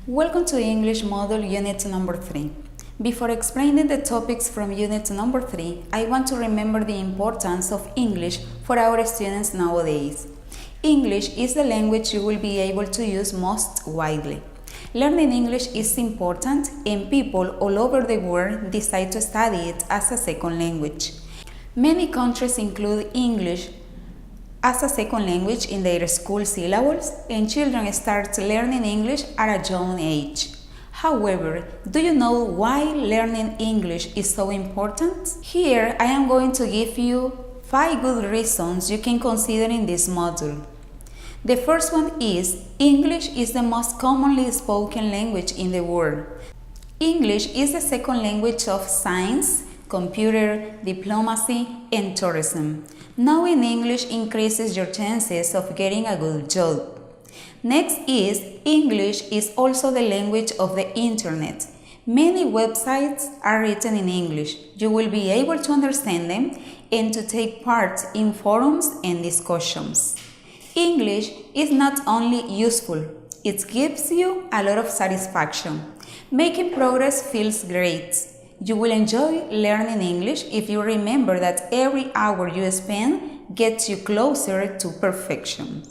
Welcome to English Module Unit number 3. Before explaining the topics from Unit number 3, I want to remember the importance of English for our students nowadays. English is the language you will be able to use most widely. Learning English is important and people all over the world decide to study it as a second language. Many countries include English as a second language in their school syllabus, and children start learning English at a young age. However, do you know why learning English is so important? Here I am going to give you 5 good reasons you can consider in this module. The first one is English is the most commonly spoken language in the world. English is the second language of science, computer, diplomacy, and tourism. Knowing English increases your chances of getting a good job. Next is English is also the language of the internet. Many websites are written in English. You will be able to understand them and to take part in forums and discussions. English is not only useful, it gives you a lot of satisfaction. Making progress feels great. You will enjoy learning English if you remember that every hour you spend gets you closer to perfection.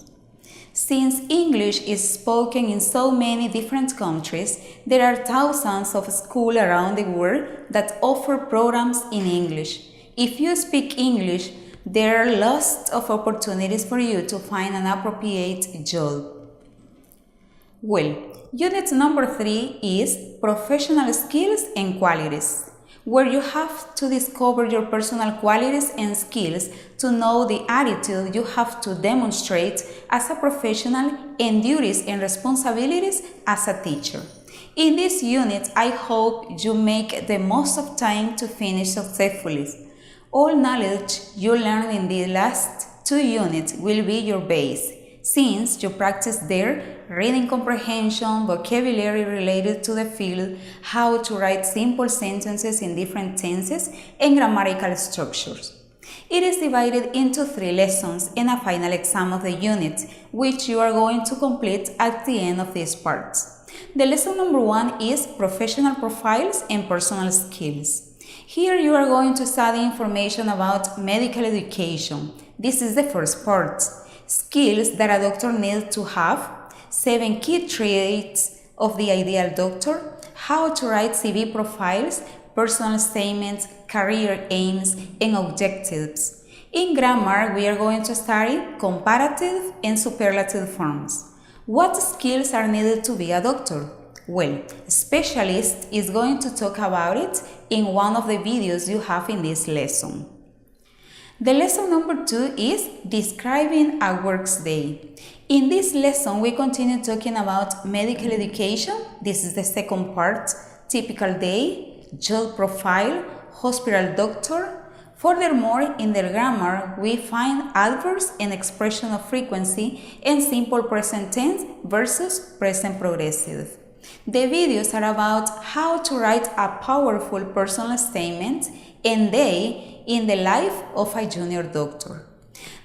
Since English is spoken in so many different countries, there are thousands of schools around the world that offer programs in English. If you speak English, there are lots of opportunities for you to find an appropriate job. Well, Unit number 3 is Professional Skills and Qualities, where you have to discover your personal qualities and skills to know the attitude you have to demonstrate as a professional and duties and responsibilities as a teacher. In this unit, I hope you make the most of time to finish successfully. All knowledge you learn in the last 2 units will be your base, since you practice there reading comprehension, vocabulary related to the field, how to write simple sentences in different tenses, and grammatical structures. It is divided into 3 lessons and a final exam of the unit, which you are going to complete at the end of this part. The lesson number 1 is Professional Profiles and Personal Skills. Here you are going to study information about medical education. This is the first part. Skills that a doctor needs to have, 7 key traits of the ideal doctor, how to write CV profiles, personal statements, career aims, and objectives. In grammar, we are going to study comparative and superlative forms. What skills are needed to be a doctor? Well, a specialist is going to talk about it in one of the videos you have in this lesson. The lesson number 2 is Describing a Workday. In this lesson, we continue talking about medical education. This is the second part, typical day, job profile, hospital doctor. Furthermore, in the grammar, we find adverbs and expression of frequency and simple present tense versus present progressive. The videos are about how to write a powerful personal statement and day in the life of a junior doctor.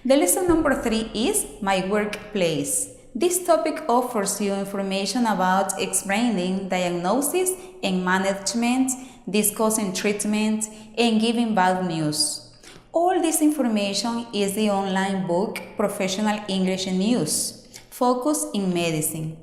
The lesson number 3 is My Workplace. This topic offers you information about explaining diagnosis and management, discussing treatment, and giving bad news. All this information is the online book Professional English News, focused in medicine.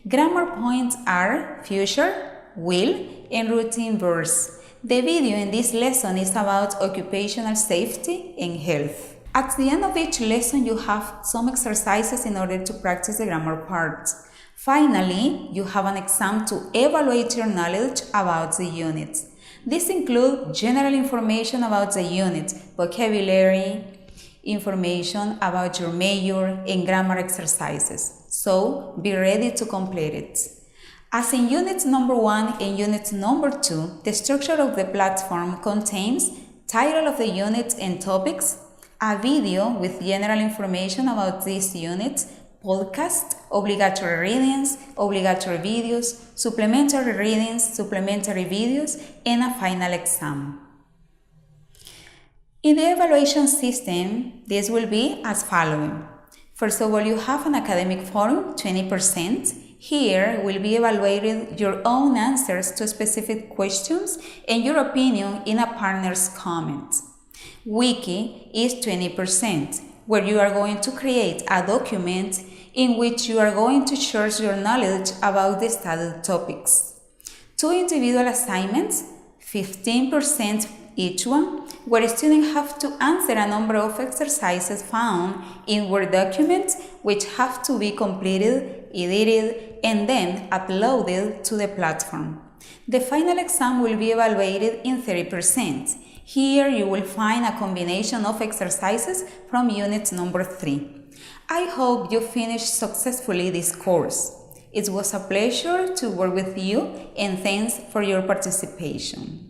Grammar points are future, will, and routine verbs. The video in this lesson is about occupational safety and health. At the end of each lesson, you have some exercises in order to practice the grammar parts. Finally, you have an exam to evaluate your knowledge about the unit. This includes general information about the unit, vocabulary, information about your major, and grammar exercises. So, be ready to complete it. As in Unit number 1 and Unit number 2, the structure of the platform contains title of the unit and topics, a video with general information about this unit, podcast, obligatory readings, obligatory videos, supplementary readings, supplementary videos, and a final exam. In the evaluation system, this will be as following. First of all, you have an academic forum, 20%. Here will be evaluated your own answers to specific questions and your opinion in a partner's comment. Wiki is 20%, where you are going to create a document in which you are going to share your knowledge about the studied topics. 2 individual assignments, 15% each one, where students have to answer a number of exercises found in Word documents which have to be completed, edited, and then uploaded to the platform. The final exam will be evaluated in 30%. Here you will find a combination of exercises from unit number 3. I hope you finished successfully this course. It was a pleasure to work with you, and thanks for your participation.